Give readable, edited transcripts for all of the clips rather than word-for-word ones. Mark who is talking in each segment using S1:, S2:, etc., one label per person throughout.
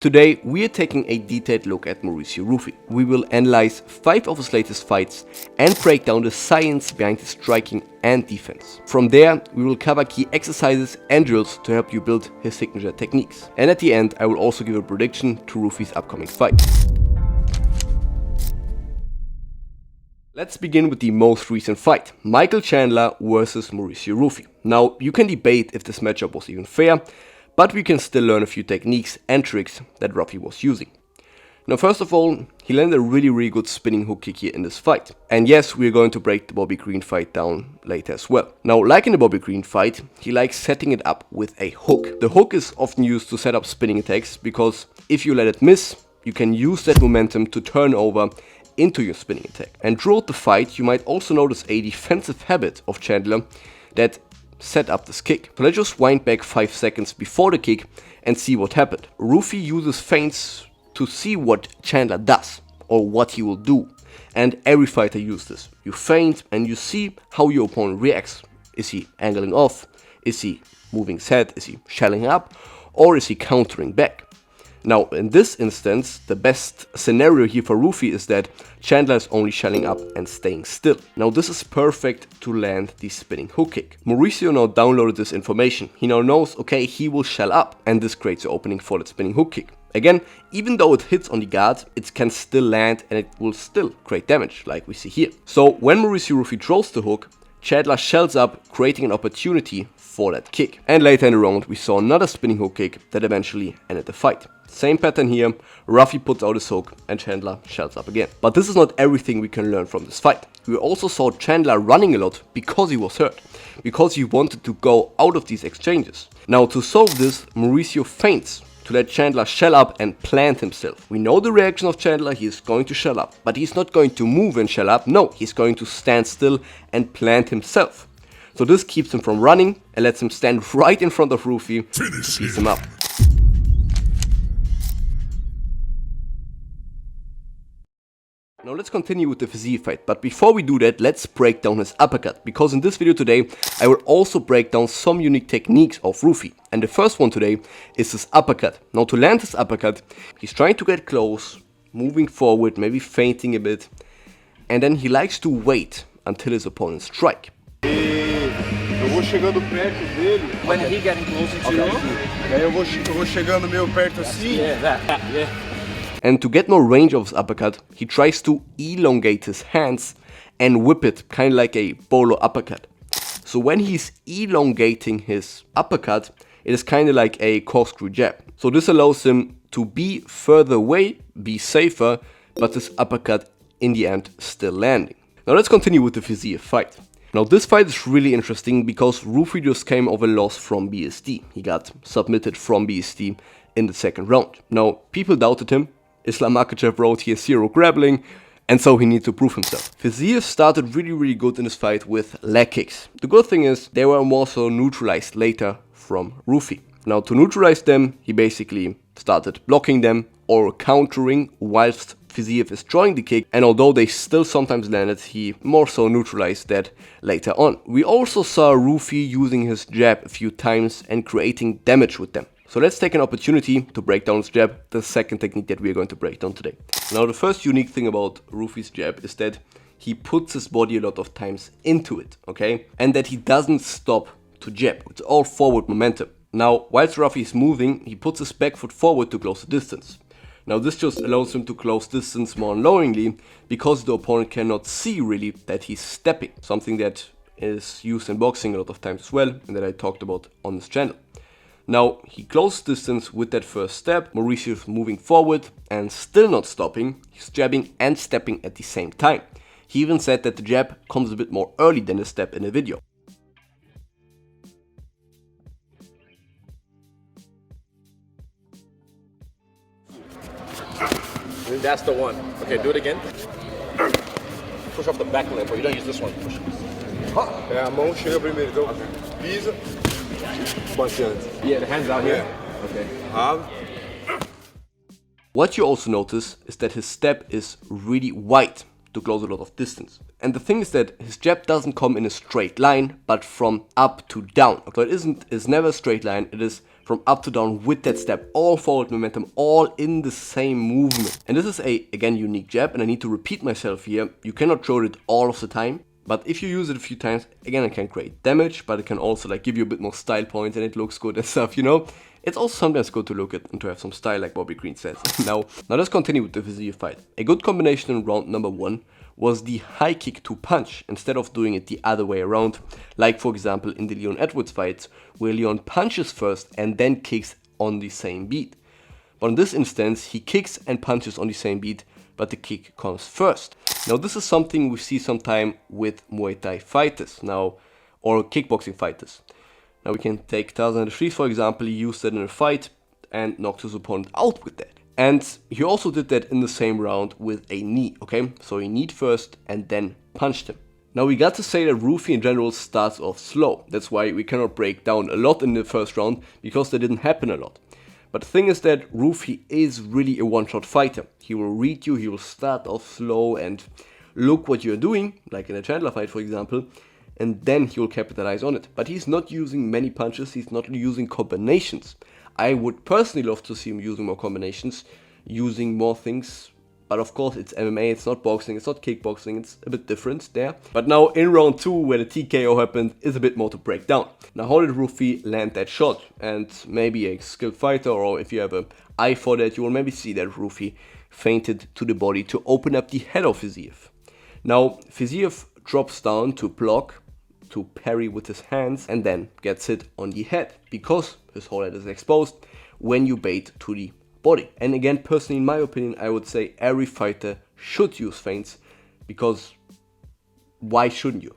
S1: Today we are taking a detailed look at Mauricio Ruffy. We will analyze 5 of his latest fights and break down the science behind his striking and defense. From there we will cover key exercises and drills to help you build his signature techniques. And at the end I will also give a prediction to Ruffy's upcoming fight. Let's begin with the most recent fight, Michael Chandler versus Mauricio Ruffy. Now you can debate if this matchup was even fair, but we can still learn a few techniques and tricks that Ruffy was using. Now first of all, he landed a really good spinning hook kick here in this fight. And yes, we are going to break the Bobby Green fight down later as well. Now like in the Bobby Green fight, he likes setting it up with a hook. The hook is often used to set up spinning attacks because if you let it miss, you can use that momentum to turn over into your spinning attack. And throughout the fight, you might also notice a defensive habit of Chandler that set up this kick. So let's just wind back 5 seconds before the kick and see what happened. Ruffy uses feints to see what Chandler does or what he will do. And every fighter uses this. You feint and you see how your opponent reacts. Is he angling off? Is he moving his head? Is he shelling up? Or is he countering back? Now in this instance, the best scenario here for Ruffy is that Chandler is only shelling up and staying still. Now this is perfect to land the spinning hook kick. Mauricio now downloaded this information. He now knows, okay, he will shell up, and this creates the opening for the spinning hook kick. Again, even though it hits on the guard, it can still land and it will still create damage, like we see here. So when Mauricio Ruffy throws the hook, Chandler shells up, creating an opportunity for that kick. And later in the round we saw another spinning hook kick that eventually ended the fight. Same pattern here, Ruffy puts out his hook and Chandler shells up again. But this is not everything we can learn from this fight. We also saw Chandler running a lot because he was hurt, because he wanted to go out of these exchanges. Now to solve this, Mauricio feints to let Chandler shell up and plant himself. We know the reaction of Chandler, he is going to shell up, but he's not going to move and shell up, no, he's going to stand still and plant himself. So this keeps him from running and lets him stand right in front of Ruffy to piece him up. Now let's continue with the Fiziev fight, but before we do that, let's break down his uppercut, because in this video today I will also break down some unique techniques of Ruffy. And the first one today is his uppercut. Now to land his uppercut, he's trying to get close, moving forward, maybe feinting a bit, and then he likes to wait until his opponent strike.
S2: Eu vou chegando perto dele.
S3: When he getting closer to you?
S2: E aí eu vou chegando meio perto assim.
S3: Yeah.
S1: And to get more range of his uppercut, he tries to elongate his hands and whip it, kind of like a bolo uppercut. So when he's elongating his uppercut, it is kind of like a corkscrew jab. So this allows him to be further away, be safer, but this uppercut in the end still landing. Now let's continue with the Fiziev fight. Now this fight is really interesting because Ruffy just came off a loss from BSD. He got submitted from BSD in the second round. Now people doubted him. Islam Makhachev wrote he has 0 grappling, and so he needs to prove himself. Fiziev started really good in this fight with leg kicks. The good thing is they were more so neutralized later from Ruffy. Now to neutralize them, he basically started blocking them or countering whilst Fiziev is drawing the kick, and although they still sometimes landed, he more so neutralized that later on. We also saw Ruffy using his jab a few times and creating damage with them. So let's take an opportunity to break down his jab, the second technique that we are going to break down today. Now the first unique thing about Ruffy's jab is that he puts his body a lot of times into it, okay? And that he doesn't stop to jab, it's all forward momentum. Now whilst Ruffy is moving, he puts his back foot forward to close the distance. Now this just allows him to close distance more unknowingly because the opponent cannot see really that he's stepping. Something that is used in boxing a lot of times as well and that I talked about on this channel. Now he closed distance with that first step, Mauricio is moving forward and still not stopping, he's jabbing and stepping at the same time. He even said that the jab comes a bit more early than the step in the video.
S3: That's the one. Okay, do it again. Push off the back leg, but you don't use this one. Push.
S2: É, a mão chega primeiro, então pisa, bate antes.
S3: Yeah, the hands out here. Okay.
S1: What you also notice is that his step is really wide to close a lot of distance. And the thing is that his jab doesn't come in a straight line, but from up to down. So it's never a straight line, it is from up to down with that step, all forward momentum, all in the same movement. And this is a, again, unique jab, and I need to repeat myself here. You cannot throw it all of the time, but if you use it a few times, again, it can create damage, but it can also like give you a bit more style points and it looks good and stuff, you know? It's also sometimes good to look at and to have some style, like Bobby Green says. Now let's continue with the Fiziev fight. A good combination in round number 1 was the high kick to punch instead of doing it the other way around, like for example in the Leon Edwards fights, where Leon punches first and then kicks on the same beat. But in this instance, he kicks and punches on the same beat, but the kick comes first. Now this is something we see sometime with Muay Thai fighters now, or kickboxing fighters. Now we can take Tarzan the Street, for example. He used that in a fight and knocked his opponent out with that. And he also did that in the same round with a knee, okay? So he kneed first and then punched him. Now we got to say that Ruffy in general starts off slow. That's why we cannot break down a lot in the first round, because that didn't happen a lot. But the thing is that Ruffy is really a one-shot fighter. He will read you, he will start off slow and look what you're doing, like in a Chandler fight for example, and then he will capitalize on it. But he's not using many punches, he's not using combinations. I would personally love to see him using more combinations, using more things. But of course it's MMA, it's not boxing, it's not kickboxing, it's a bit different there. But now in round 2, where the TKO happened, is a bit more to break down. Now how did Ruffy land that shot? And maybe a skilled fighter, or if you have an eye for that, you will maybe see that Ruffy feinted to the body to open up the head of Fiziev. Now Fiziev drops down to block, to parry with his hands, and then gets hit on the head, because his whole head is exposed when you bait to the body. And again, personally, in my opinion, I would say every fighter should use feints, because why shouldn't you?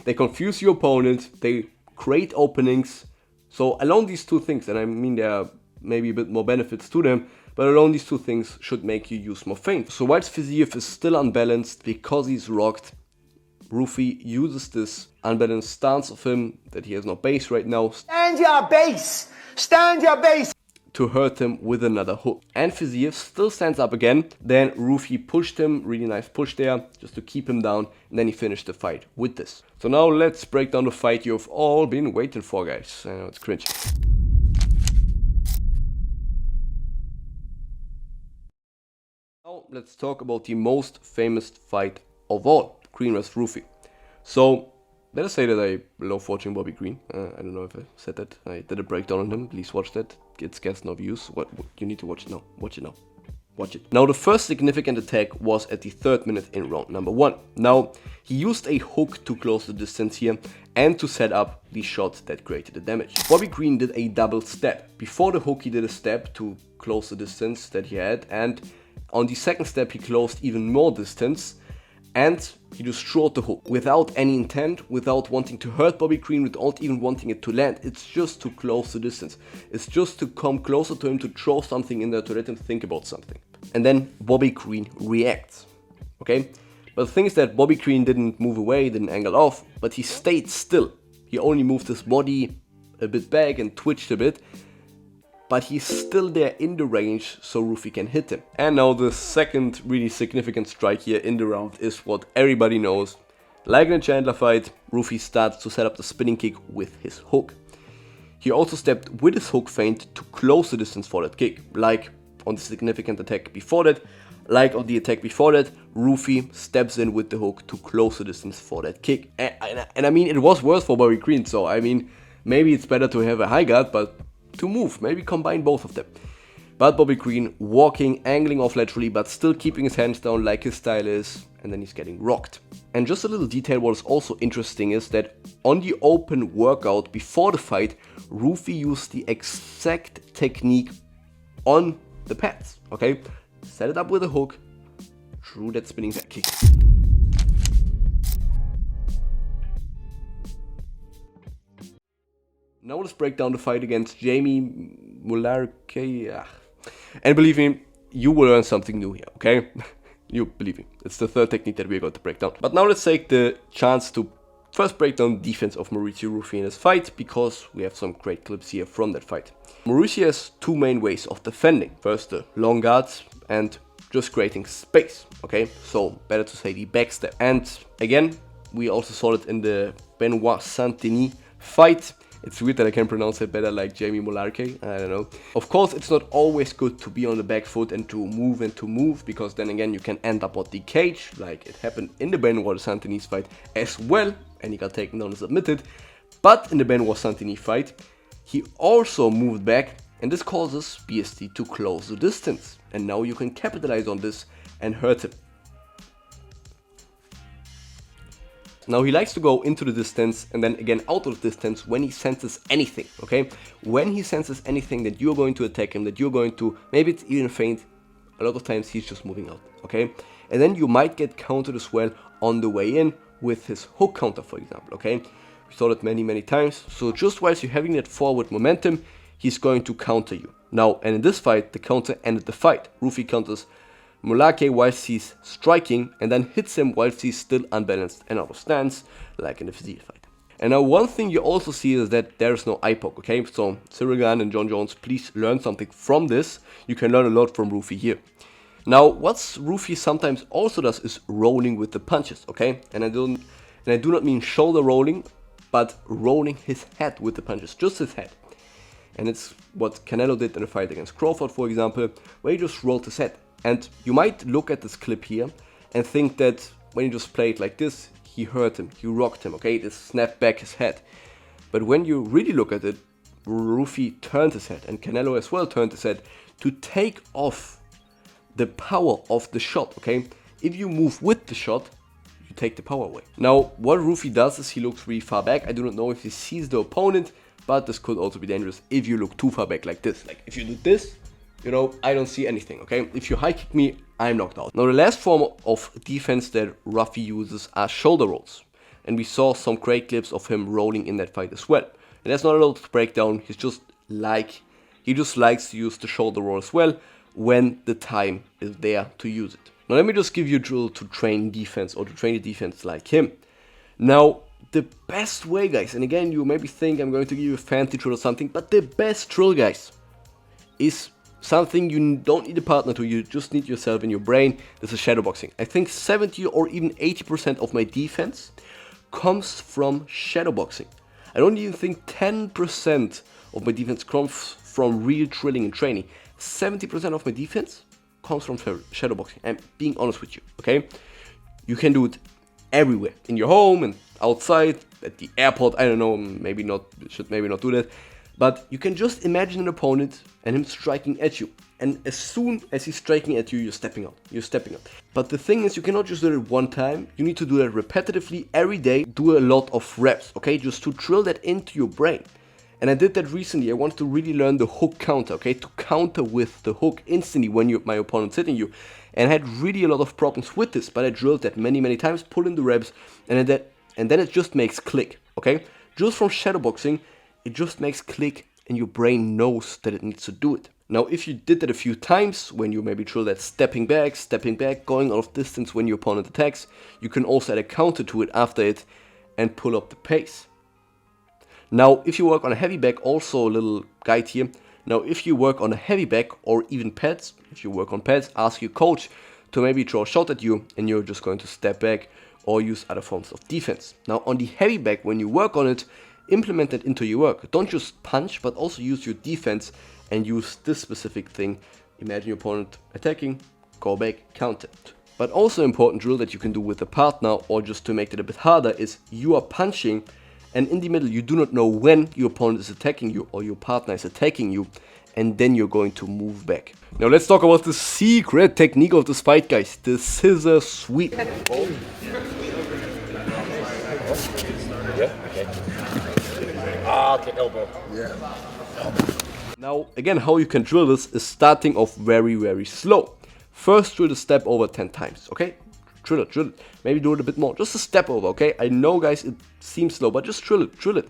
S1: They confuse your opponent, they create openings. So alone these two things, and I mean there are maybe a bit more benefits to them, but alone these two things should make you use more feints. So whilst Fiziev is still unbalanced because he's rocked, Ruffy uses this unbalanced stance of him, that he has no base right now.
S4: Stand your base! Stand your base!
S1: To hurt him with another hook. And Fiziev still stands up again. Then Ruffy pushed him, really nice push there, just to keep him down. And then he finished the fight with this. So now let's break down the fight you've all been waiting for, guys. I know it's cringe. Now let's talk about the most famous fight of all, Green vs Ruffy. So let us say that I love watching Bobby Green. I don't know if I said that. I did a breakdown on him. Please watch that. It gets no views. What you need to watch it now. Watch it now. Watch it. Now the first significant attack was at the 3rd minute in round number 1. Now he used a hook to close the distance here and to set up the shot that created the damage. Bobby Green did a double step. Before the hook he did a step to close the distance that he had, and on the second step he closed even more distance. And he destroyed the hook without any intent, without wanting to hurt Bobby Green, without even wanting it to land. It's just to close the distance. It's just to come closer to him, to throw something in there, to let him think about something. And then Bobby Green reacts, okay? But the thing is that Bobby Green didn't move away, didn't angle off, but he stayed still. He only moved his body a bit back and twitched a bit. But he's still there in the range, so Ruffy can hit him. And now the second really significant strike here in the round is what everybody knows. Like in a Chandler fight, Ruffy starts to set up the spinning kick with his hook. He also stepped with his hook feint to close the distance for that kick. Like on the significant attack before that, like on the attack before that, Ruffy steps in with the hook to close the distance for that kick. And I mean, it was worse for Bobby Green, so I mean, maybe it's better to have a high guard, but to move, maybe combine both of them. But Bobby Green walking, angling off laterally, but still keeping his hands down like his style is, and then he's getting rocked. And just a little detail what is also interesting is that on the open workout before the fight, Ruffy used the exact technique on the pads, okay? Set it up with a hook, threw that spinning back kick. Now let's break down the fight against Jamie Mullarkey. And believe me, you will learn something new here, okay? You believe me, it's the 3rd technique that we're going to break down. But now let's take the chance to first break down the defense of Mauricio Ruffy in his fight, because we have some great clips here from that fight. Mauricio has 2 main ways of defending. First, the long guards and just creating space, okay? So better to say the backstep. And again, we also saw it in the Benoit Saint-Denis fight. It's weird that I can pronounce it better like Jamie Molarkey, I don't know. Of course, it's not always good to be on the back foot and to move, because then again you can end up on the cage, like it happened in the Benoit Santini fight as well, and he got taken down as admitted. But in the Benoit Santini fight, he also moved back, and this causes BST to close the distance. And now you can capitalize on this and hurt him. Now he likes to go into the distance and then again out of the distance when he senses anything, okay? When he senses anything that you're going to attack him, that you're going to, maybe it's even feint, a lot of times he's just moving out, okay? And then you might get countered as well on the way in with his hook counter, for example, okay? We saw that many times. So just whilst you're having that forward momentum, he's going to counter you. Now, and in this fight, the counter ended the fight. Ruffy counters Molarkey whilst he's striking and then hits him whilst he's still unbalanced and out of stance, like in the Fiziev fight. And now one thing you also see is that there's no eye poke, okay? So Cyril Gane and John Jones, please learn something from this. You can learn a lot from Ruffy here. Now, what Ruffy sometimes also does is rolling with the punches, okay? And I do not mean shoulder rolling, but rolling his head with the punches, just his head. And it's what Canelo did in the fight against Crawford, for example, where he just rolled his head. And you might look at this clip here and think that when he just played like this, he hurt him, he rocked him, okay? This snapped back his head. But when you really look at it, Ruffy turned his head, and Canelo as well turned his head, to take off the power of the shot, okay? If you move with the shot, you take the power away. Now, what Ruffy does is he looks really far back. I do not know if he sees the opponent, but this could also be dangerous if you look too far back like this. Like if you do this, you know, I don't see anything, okay? If you high kick me, I'm knocked out. Now, the last form of defense that Ruffy uses are shoulder rolls. And we saw some great clips of him rolling in that fight as well. And that's not a lot to break down. He just likes to use the shoulder roll as well when the time is there to use it. Now, let me just give you a drill to train defense, or to train the defense like him. Now, the best way, guys, and again, you maybe think I'm going to give you a fancy drill or something, but the best drill, guys, is something you don't need a partner to, you just need yourself in your brain. This is shadowboxing. I think 70 or even 80% of my defense comes from shadowboxing. I don't even think 10% of my defense comes from real drilling and training. 70% of my defense comes from shadowboxing. I'm being honest with you, okay? You can do it everywhere, in your home and outside, at the airport, I don't know, maybe not do that. But you can just imagine an opponent and him striking at you. And as soon as he's striking at you, you're stepping out. But the thing is, you cannot just do it one time. You need to do that repetitively every day. Do a lot of reps, okay? Just to drill that into your brain. And I did that recently. I wanted to really learn the hook counter, okay? To counter with the hook instantly when my opponent's hitting you. And I had really a lot of problems with this. But I drilled that many times, pull in the reps. And then it just makes click, okay? Just from shadowboxing, it just makes click and your brain knows that it needs to do it. Now, if you did that a few times, when you maybe drill that stepping back, going out of distance when your opponent attacks, you can also add a counter to it after it and pull up the pace. Now, if you work on a heavy back, also a little guide here. Now, if you work on a heavy back or even pads, if you work on pads, ask your coach to maybe throw a shot at you and you're just going to step back or use other forms of defense. Now, on the heavy back, when you work on it, implement it into your work. Don't just punch, but also use your defense and use this specific thing. Imagine your opponent attacking, go back, counter. But also important drill that you can do with a partner, or just to make it a bit harder, is you are punching and in the middle you do not know when your opponent is attacking you or your partner is attacking you, and then you're going to move back. Now let's talk about the secret technique of this fight, guys. The scissor sweep.
S3: Yeah, okay. Okay, elbow. Yeah.
S1: Now, again, how you can drill this is starting off very slow. First, drill the step over 10 times, okay? Drill it. Maybe do it a bit more. Just a step over, okay? I know, guys, it seems slow, but just drill it.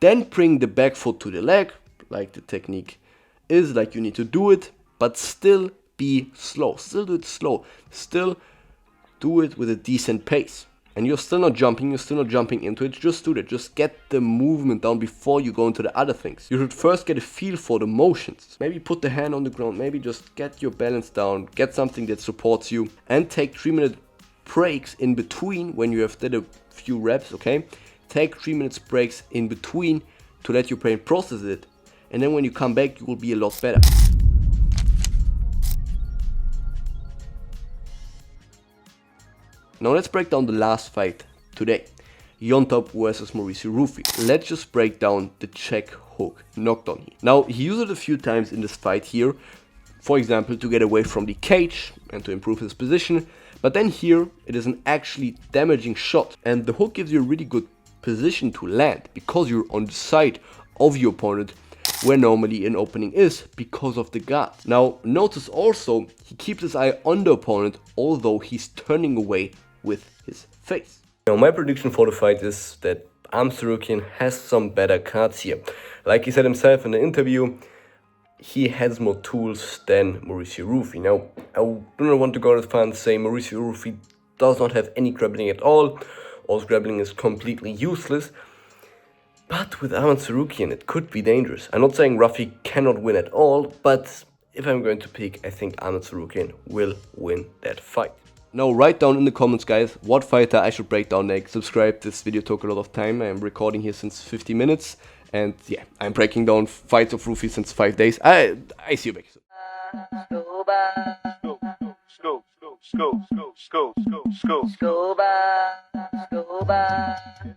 S1: Then bring the back foot to the leg, like the technique is, like you need to do it, but still be slow. Still do it slow. Still do it with a decent pace. And you're still not jumping into it, just do that. Just get the movement down before you go into the other things. You should first get a feel for the motions. Maybe put the hand on the ground, maybe just get your balance down, get something that supports you, and take 3-minute breaks in between when you have did a few reps, okay? Take 3 minutes breaks in between to let your brain process it, and then when you come back you will be a lot better. Now let's break down the last fight today. Yontop versus Mauricio Ruffy. Let's just break down the check hook knockdown here. Now he used it a few times in this fight here, for example to get away from the cage and to improve his position, but then here it is an actually damaging shot, and the hook gives you a really good position to land because you're on the side of your opponent where normally an opening is because of the guard. Now notice also he keeps his eye on the opponent although he's turning away with his face. Now my prediction for the fight is that Arman Tsarukyan has some better cards here. Like he said himself in the interview, he has more tools than Mauricio Ruffy. Now I do not want to go as far and say Mauricio Ruffy does not have any grappling at all, or grappling is completely useless. But with Arman Tsarukyan it could be dangerous. I'm not saying Ruffy cannot win at all, but if I'm going to pick, I think Arman Tsarukyan will win that fight. Now write down in the comments guys what fighter I should break down next. Subscribe, this video took a lot of time. I'm recording here since 50 minutes. And yeah, I'm breaking down fights of Ruffy since 5 days. I see you back soon.
S2: Scuba.